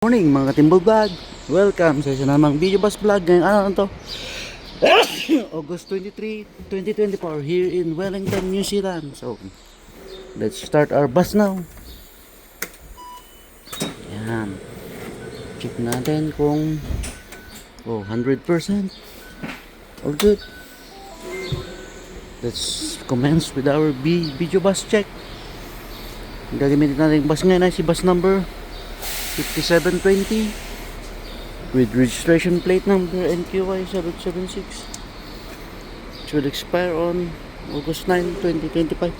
Morning mga Timbul Vlog. Welcome sa isa namang video bus vlog. Ngayong araw na to August 23, 2024 here in Wellington, New Zealand. So let's start our bus now. Yan. Check natin kung 100% all good. Let's commence with our video bus check. Gagamitin natin yung bus ngayon ay si bus number 5720 with registration plate number NQY 776, which will expire on August 9, 2025.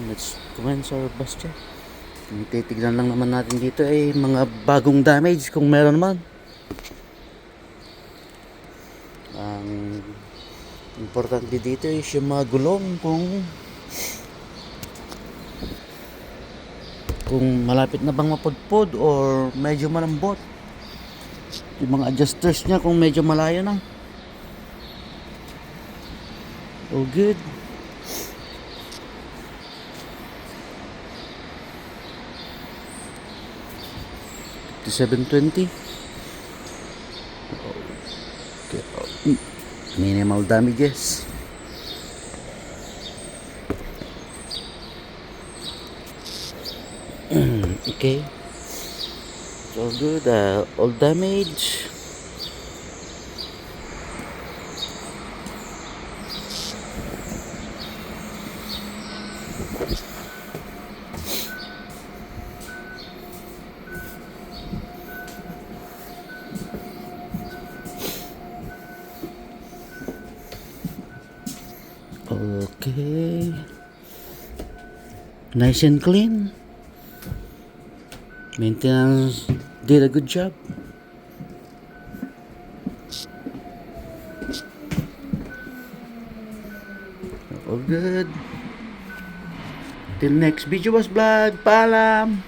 Let's commence our bus check. Titignan lang naman natin dito ay mga bagong damage kung meron naman. Ang importante dito is yung mga gulong kung malapit na bang mapudpod or medyo malambot. Yung mga adjusters niya kung medyo malayo na. Oh good. $57.20. Okay. Minimal damages. Okay. So good. All damage. Okay. Nice and clean. Maintenance did a good job. All good. Till next video was vlog. Paalam.